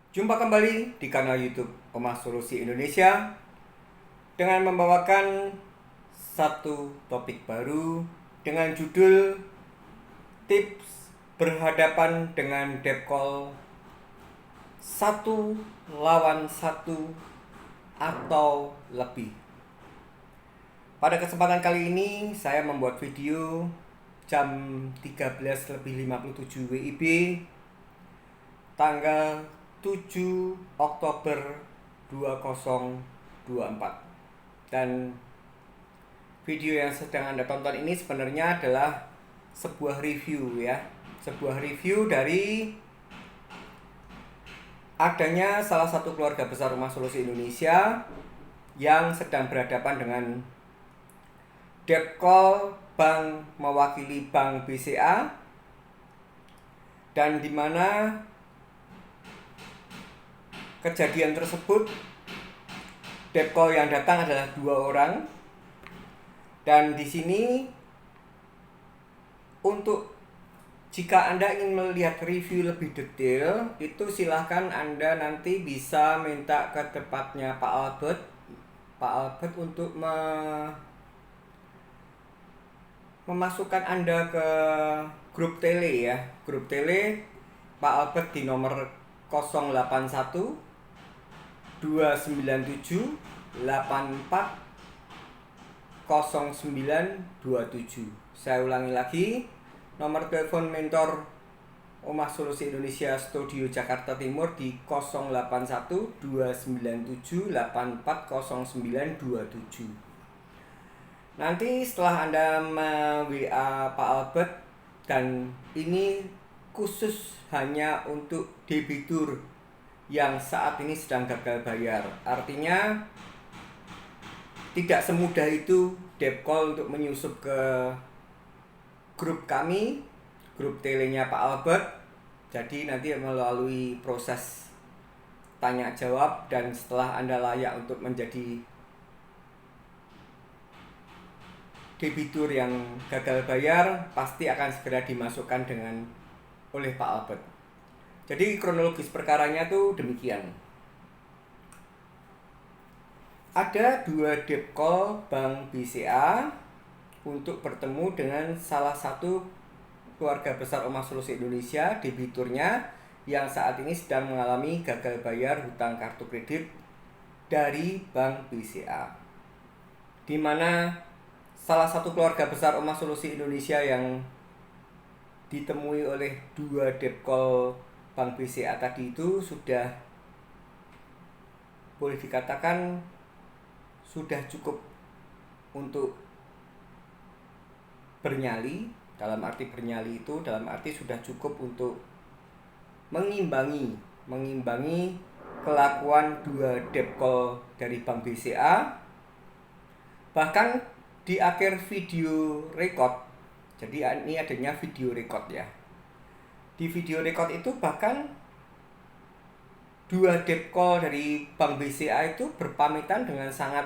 Jumpa kembali di kanal YouTube Omah Solusi Indonesia dengan membawakan satu topik baru dengan judul tips berhadapan dengan debt call 1 lawan 1 atau lebih. Pada kesempatan kali ini saya membuat video jam 13.57 WIB tanggal 7 Oktober 2024. Dan video yang sedang Anda tonton ini sebenarnya adalah sebuah review ya. Sebuah review dari adanya salah satu keluarga besar Rumah Solusi Indonesia yang sedang berhadapan dengan debt call bank mewakili bank BCA, dan di mana kejadian tersebut debt call yang datang adalah 2 orang. Dan di sini untuk jika Anda ingin melihat review lebih detail, itu silahkan Anda nanti bisa minta ke tempatnya Pak Albert untuk memasukkan Anda ke grup tele ya. Grup tele Pak Albert di nomor 081 297 84 0927. Saya ulangi lagi, nomor telepon mentor Omah Solusi Indonesia Studio Jakarta Timur di 081 297 84 0927. Nanti setelah Anda WA Pak Albert, dan ini khusus hanya untuk debitur yang saat ini sedang gagal bayar. Artinya tidak semudah itu debt call untuk menyusup ke grup kami, grup telenya Pak Albert. Jadi nanti melalui proses tanya jawab, dan setelah Anda layak untuk menjadi debitur yang gagal bayar, pasti akan segera dimasukkan oleh Pak Albert. Jadi kronologis perkaranya tuh demikian. Ada 2 debt call bank BCA untuk bertemu dengan salah satu keluarga besar Omah Solusi Indonesia, debiturnya yang saat ini sedang mengalami gagal bayar hutang kartu kredit dari bank BCA. Di mana salah satu keluarga besar Omah Solusi Indonesia yang ditemui oleh 2 debt call bank BCA tadi itu sudah boleh dikatakan sudah cukup untuk bernyali. Dalam arti bernyali itu dalam arti sudah cukup untuk mengimbangi kelakuan 2 debt call dari bank BCA. Bahkan di akhir video record, jadi ini adanya video record ya. Di video record itu bahkan 2 debt call dari bank BCA itu berpamitan dengan sangat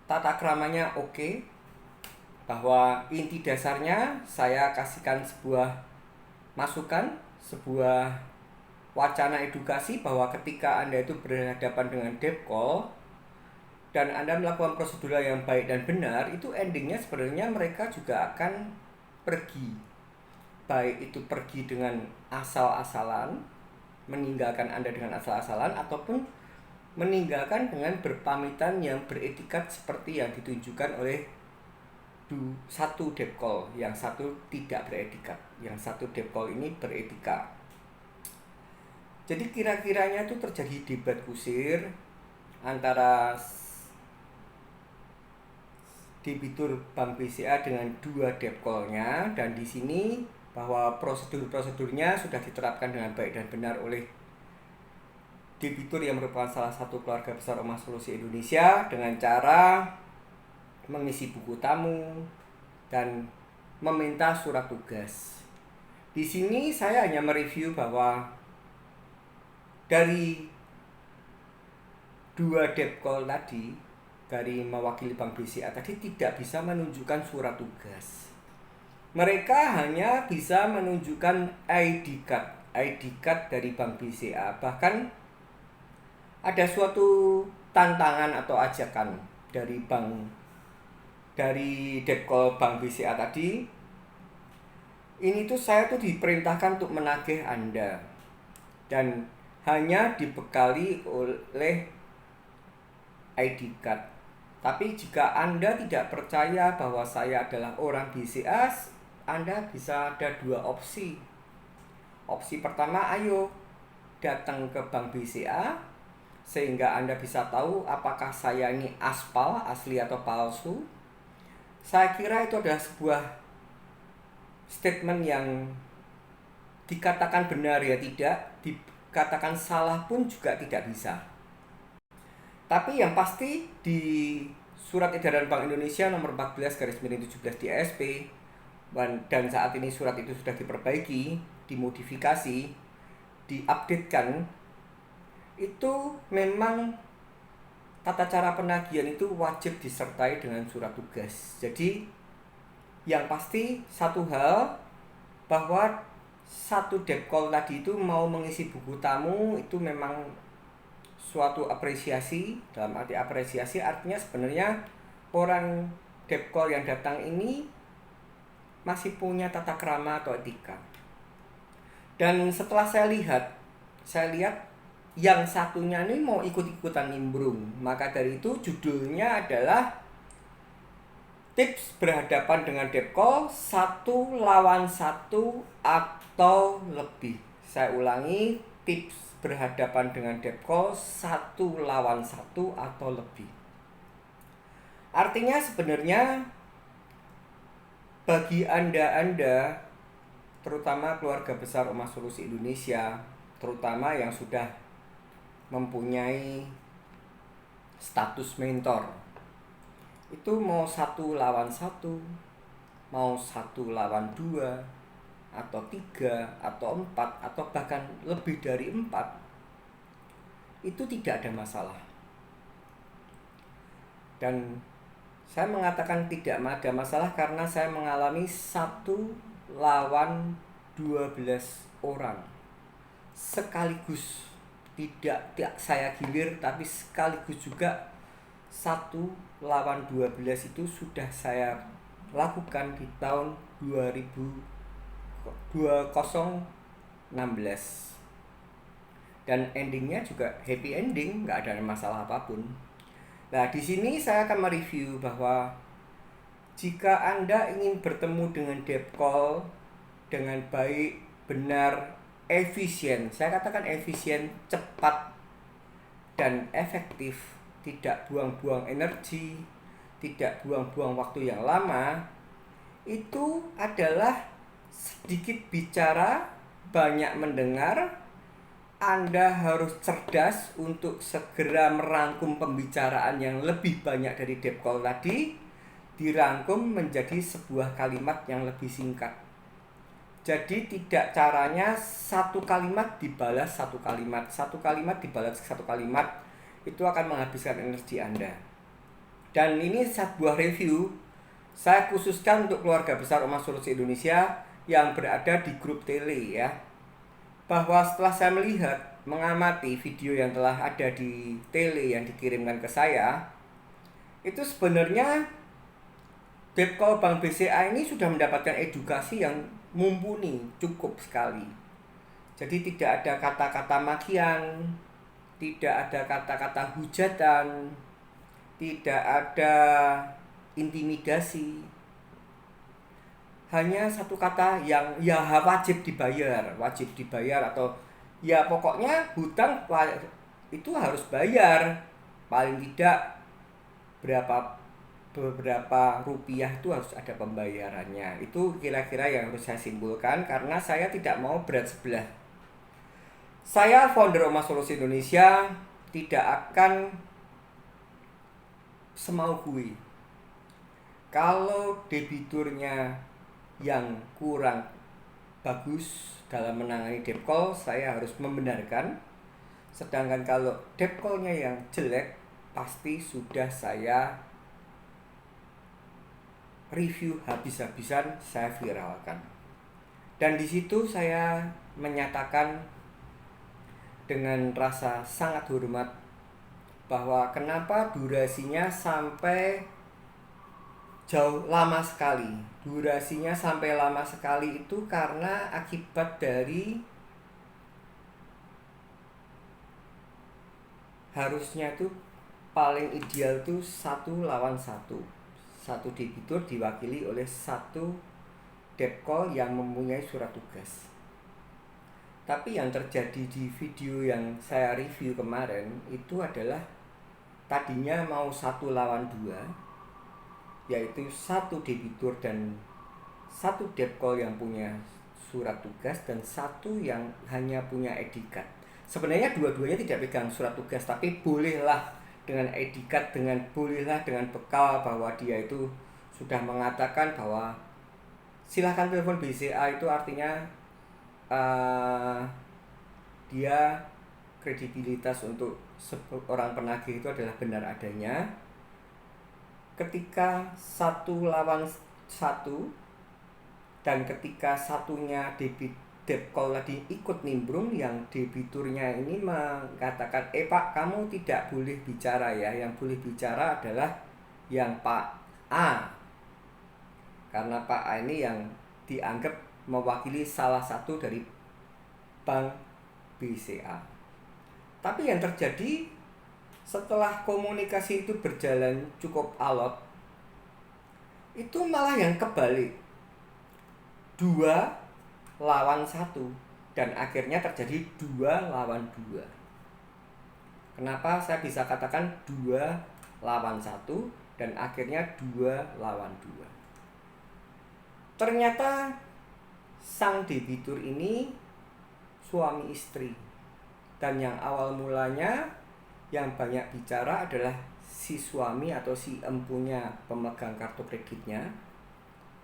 tata keramanya oke, bahwa inti dasarnya saya kasihkan sebuah masukan, sebuah wacana edukasi bahwa ketika Anda itu berhadapan dengan debt call dan Anda melakukan prosedur yang baik dan benar, itu endingnya sebenarnya mereka juga akan pergi. Baik itu pergi dengan asal-asalan, meninggalkan Anda dengan asal-asalan, ataupun meninggalkan dengan berpamitan yang beretikat seperti yang ditunjukkan oleh satu debt call, yang satu tidak beretikat, yang satu debt call ini beretika. Jadi kira-kiranya itu terjadi debat kusir antara debitur bank BCA dengan 2 debt call-nya, dan di sini bahwa prosedur-prosedurnya sudah diterapkan dengan baik dan benar oleh debitur yang merupakan salah satu keluarga besar Omah Solusi Indonesia dengan cara mengisi buku tamu dan meminta surat tugas. Di sini saya hanya mereview bahwa dari 2 debt call tadi dari mewakili bank BCA tadi tidak bisa menunjukkan surat tugas. Mereka hanya bisa menunjukkan ID card ID card dari Bank BCA. Bahkan ada suatu tantangan atau ajakan dari Depkol Bank BCA tadi. Ini tuh saya tuh diperintahkan untuk menagih Anda dan hanya dibekali oleh ID card. Tapi jika Anda tidak percaya bahwa saya adalah orang BCA, Anda bisa ada dua opsi. Opsi pertama, ayo datang ke Bank BCA sehingga Anda bisa tahu apakah saya ini aspal, asli atau palsu. Saya kira itu adalah sebuah statement yang dikatakan benar ya tidak, dikatakan salah pun juga tidak bisa. Tapi yang pasti di Surat Edaran Bank Indonesia nomor 14/17 di ASP, dan saat ini surat itu sudah diperbaiki, dimodifikasi, diupdatekan, itu memang tata cara penagihan itu wajib disertai dengan surat tugas. Jadi yang pasti satu hal, bahwa satu Depkol tadi itu mau mengisi buku tamu itu memang suatu apresiasi. Dalam arti apresiasi artinya sebenarnya orang Depkol yang datang ini masih punya tata krama atau etika. Dan setelah saya lihat yang satunya ini mau ikut-ikutan nimbrung. Maka dari itu judulnya adalah tips berhadapan dengan Depkol 1 lawan 1 atau lebih. Saya ulangi, tips berhadapan dengan Depkol 1 lawan 1 atau lebih. Artinya sebenarnya bagi Anda, terutama keluarga besar Omah Solusi Indonesia, terutama yang sudah mempunyai status mentor, itu mau 1 lawan 1, mau 1 lawan 2, atau 3, atau 4, atau bahkan lebih dari 4, itu tidak ada masalah. Dan saya mengatakan tidak ada masalah karena saya mengalami 1 lawan 12 orang sekaligus. Tidak saya gilir, tapi sekaligus juga 1 lawan 12 itu sudah saya lakukan di tahun 2016. Dan endingnya juga happy ending, nggak ada masalah apapun. Nah, di sini saya akan mereview bahwa jika Anda ingin bertemu dengan Depkol dengan baik, benar, efisien, saya katakan efisien, cepat, dan efektif, tidak buang-buang energi, tidak buang-buang waktu yang lama, itu adalah sedikit bicara, banyak mendengar. Anda harus cerdas untuk segera merangkum pembicaraan yang lebih banyak dari Depkol tadi, dirangkum menjadi sebuah kalimat yang lebih singkat. Jadi tidak caranya satu kalimat dibalas satu kalimat, satu kalimat dibalas satu kalimat, itu akan menghabiskan energi Anda. Dan ini sebuah review saya khususkan untuk keluarga besar Omah Solusi Indonesia yang berada di grup tele ya. Bahwa setelah saya melihat, mengamati video yang telah ada di tele yang dikirimkan ke saya, itu sebenarnya Depkol Bank BCA ini sudah mendapatkan edukasi yang mumpuni, cukup sekali. Jadi tidak ada kata-kata makian, tidak ada kata-kata hujatan, tidak ada intimidasi. Hanya satu kata yang ya wajib dibayar atau ya pokoknya hutang itu harus bayar, paling tidak beberapa rupiah itu harus ada pembayarannya. Itu kira-kira yang harus saya simpulkan karena saya tidak mau berat sebelah. Saya founder Omah Solusi Indonesia tidak akan semau gue. Kalau debiturnya yang kurang bagus dalam menangani Depkol, saya harus membenarkan. Sedangkan kalau Depkolnya yang jelek, pasti sudah saya review habis-habisan, saya viralkan. Dan di situ saya menyatakan dengan rasa sangat hormat bahwa kenapa durasinya sampai jauh lama sekali. Durasinya sampai lama sekali itu karena akibat dari harusnya itu paling ideal tuh 1 lawan 1. Satu debitur diwakili oleh satu debt call yang mempunyai surat tugas. Tapi yang terjadi di video yang saya review kemarin itu adalah tadinya mau 1 lawan 2, yaitu satu debitur dan satu debt call yang punya surat tugas dan satu yang hanya punya etikat. Sebenarnya dua-duanya tidak pegang surat tugas, tapi bolehlah dengan etikat, bolehlah dengan bekal bahwa dia itu sudah mengatakan bahwa silahkan telepon BCA, itu artinya dia kredibilitas untuk orang penagih itu adalah benar adanya. Ketika 1 lawan 1 dan ketika satunya debt call tadi ikut nimbrung, yang debiturnya ini mengatakan, Pak, kamu tidak boleh bicara ya, yang boleh bicara adalah yang Pak A, karena Pak A ini yang dianggap mewakili salah satu dari bank BCA. Tapi yang terjadi setelah komunikasi itu berjalan cukup alot, itu malah yang kebalik, 2 lawan 1, dan akhirnya terjadi 2 lawan 2. Kenapa saya bisa katakan 2 lawan 1 dan akhirnya 2 lawan 2? Ternyata sang debitur ini suami istri, dan yang awal mulanya yang banyak bicara adalah si suami atau si empunya pemegang kartu kreditnya.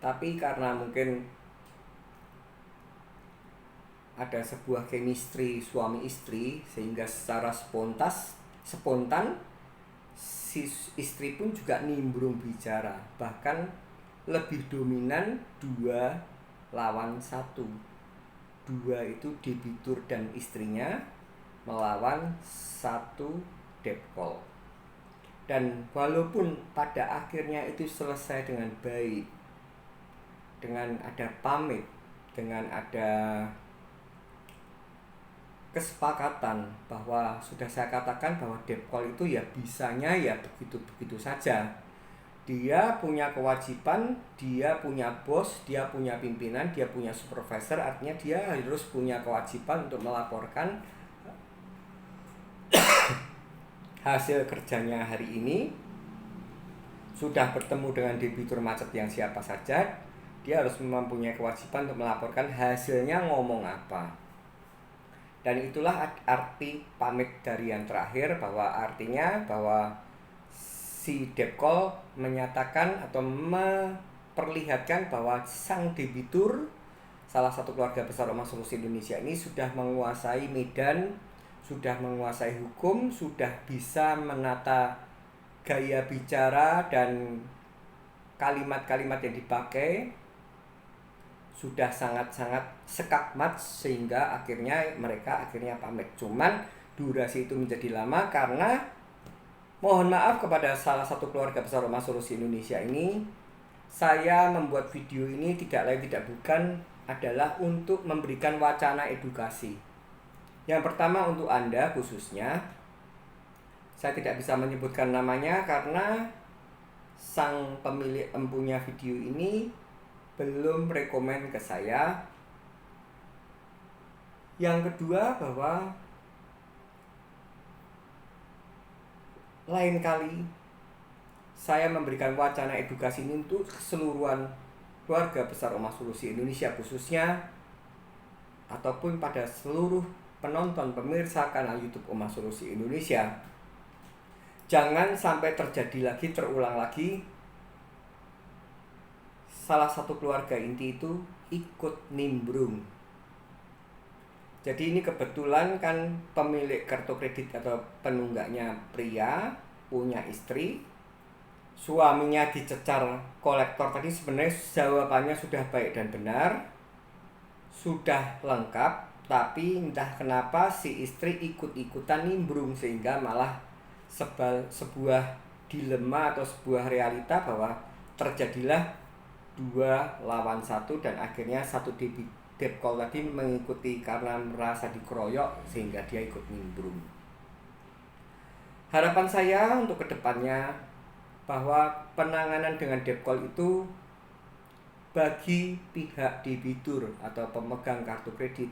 Tapi karena mungkin ada sebuah chemistry suami istri, sehingga secara spontan si istri pun juga nimbrung bicara, bahkan lebih dominan 2 lawan 1. 2 itu debitur dan istrinya melawan 1 debt call. Dan walaupun pada akhirnya itu selesai dengan baik, dengan ada pamit, dengan ada kesepakatan bahwa sudah saya katakan bahwa debt call itu ya bisanya ya begitu-begitu saja. Dia punya kewajiban, dia punya bos, dia punya pimpinan, dia punya supervisor, artinya dia harus punya kewajiban untuk melaporkan hasil kerjanya hari ini. Sudah bertemu dengan debitur macet yang siapa saja, dia harus mempunyai kewajiban untuk melaporkan hasilnya ngomong apa. Dan itulah arti pamit dari yang terakhir, bahwa artinya bahwa si debt call menyatakan atau memperlihatkan bahwa sang debitur, salah satu keluarga besar Omah Solusi Indonesia ini, sudah menguasai medan, sudah menguasai hukum, sudah bisa menata gaya bicara dan kalimat-kalimat yang dipakai, sudah sangat-sangat sekakmat, sehingga mereka akhirnya pamit. Cuman durasi itu menjadi lama karena, mohon maaf kepada salah satu keluarga besar Omah Solusi Indonesia ini, saya membuat video ini tidak lain tidak bukan adalah untuk memberikan wacana edukasi. Yang pertama untuk Anda khususnya, saya tidak bisa menyebutkan namanya karena sang pemilik empunya video ini belum rekomen ke saya. Yang kedua, bahwa lain kali saya memberikan wacana edukasi ini untuk keseluruhan keluarga besar Omah Solusi Indonesia khususnya, ataupun pada seluruh penonton pemirsa kanal YouTube Omah Solusi Indonesia. Jangan sampai terulang lagi salah satu keluarga inti itu ikut nimbrung. Jadi ini kebetulan kan pemilik kartu kredit atau penunggaknya pria, punya istri, suaminya dicecar kolektor tadi. Sebenarnya jawabannya sudah baik dan benar. sudah lengkap, tapi entah kenapa si istri ikut-ikutan nimbrung, sehingga malah sebuah dilema atau sebuah realita bahwa terjadilah 2 lawan 1, dan akhirnya satu debt call tadi mengikuti karena merasa dikeroyok sehingga dia ikut nimbrung. Harapan saya untuk kedepannya bahwa penanganan dengan debt call itu bagi pihak debitur atau pemegang kartu kredit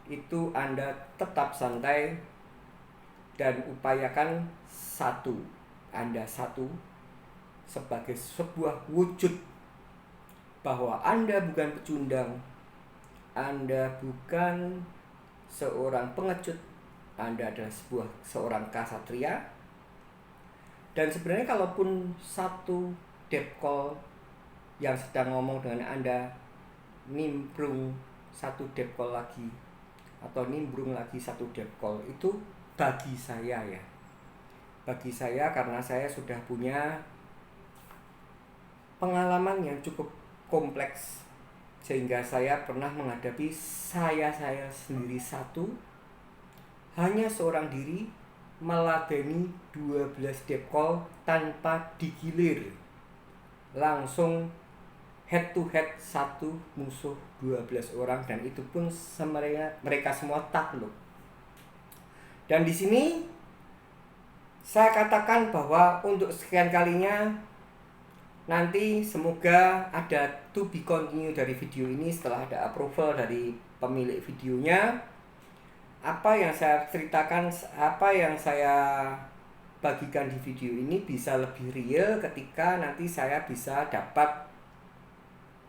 itu Anda tetap santai dan upayakan Anda sebagai sebuah wujud bahwa Anda bukan pecundang, Anda bukan seorang pengecut, Anda adalah seorang kasatria. Dan sebenarnya kalaupun satu debt call yang sedang ngomong dengan Anda nimbrung satu debt call lagi atau nimbrung lagi satu debt call, itu bagi saya karena saya sudah punya pengalaman yang cukup kompleks, sehingga saya pernah menghadapi saya sendiri hanya seorang diri meladeni 12 debt call tanpa digilir, langsung head to head satu musuh 12 orang, dan itu pun mereka semua takluk. Dan di sini saya katakan bahwa untuk sekian kalinya nanti semoga ada to be continue dari video ini setelah ada approval dari pemilik videonya. Apa yang saya ceritakan, apa yang saya bagikan di video ini bisa lebih real ketika nanti saya bisa dapat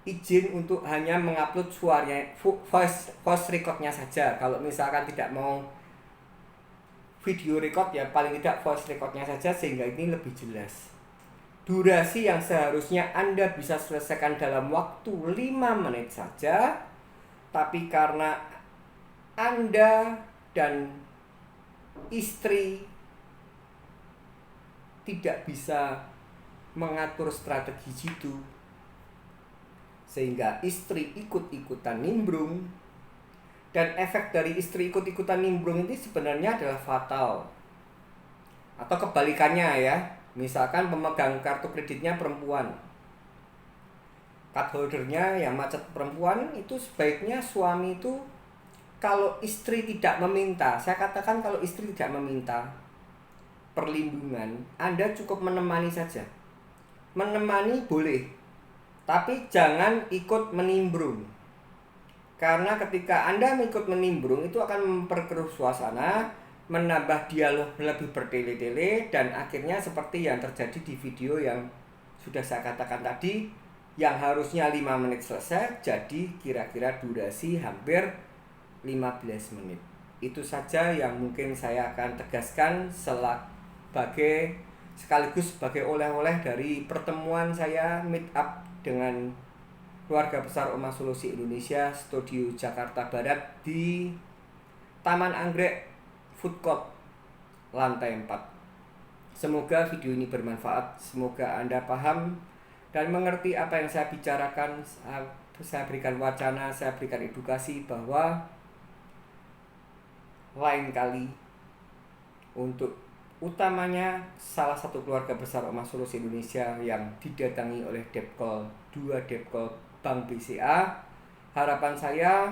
izin untuk hanya mengupload suaranya, voice recordnya saja. Kalau misalkan tidak mau video record, ya paling tidak voice recordnya saja, sehingga ini lebih jelas. Durasi yang seharusnya Anda bisa selesaikan dalam waktu 5 menit saja, tapi karena Anda dan istri tidak bisa mengatur strategi jitu, sehingga istri ikut-ikutan nimbrung. Dan efek dari istri ikut-ikutan nimbrung ini sebenarnya adalah fatal. Atau kebalikannya ya, misalkan pemegang kartu kreditnya perempuan, card holdernya yang macet perempuan, itu sebaiknya suami itu, kalau istri tidak meminta, saya katakan kalau istri tidak meminta perlindungan, Anda cukup menemani saja. Menemani boleh, tapi jangan ikut menimbrung. Karena ketika Anda ikut menimbrung, itu akan memperkeruh suasana, menambah dialog lebih bertele-tele, dan akhirnya seperti yang terjadi di video yang sudah saya katakan tadi, yang harusnya 5 menit selesai, jadi kira-kira durasi hampir 15 menit. Itu saja yang mungkin saya akan tegaskan sekaligus sebagai oleh-oleh dari pertemuan saya meet up dengan keluarga besar Oma Solusi Indonesia Studio Jakarta Barat di Taman Anggrek Food Court lantai 4. Semoga video ini bermanfaat, semoga Anda paham dan mengerti apa yang saya bicarakan. Saya berikan wacana, saya berikan edukasi bahwa lain kali, untuk utamanya salah satu keluarga besar Oma Solusi Indonesia yang didatangi oleh debt call, 2 debt call Bank BCA, harapan saya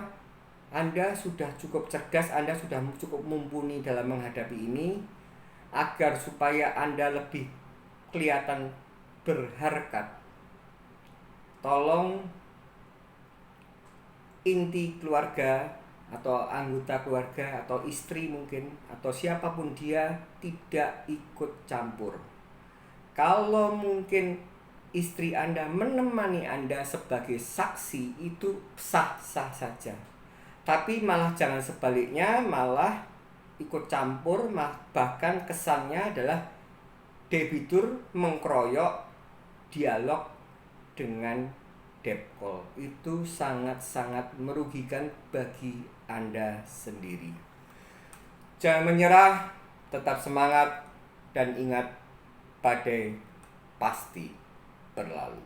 Anda sudah cukup cerdas, Anda sudah cukup mumpuni dalam menghadapi ini, agar supaya Anda lebih kelihatan berharkat. Tolong inti keluarga atau anggota keluarga atau istri mungkin atau siapapun dia tidak ikut campur. Kalau mungkin istri Anda menemani Anda sebagai saksi, itu sah-sah saja. Tapi malah jangan sebaliknya, malah ikut campur, bahkan kesannya adalah debitur mengkeroyok dialog dengan debt call. Itu sangat-sangat merugikan bagi Anda sendiri. Jangan menyerah, tetap semangat, dan ingat, badai pasti berlalu.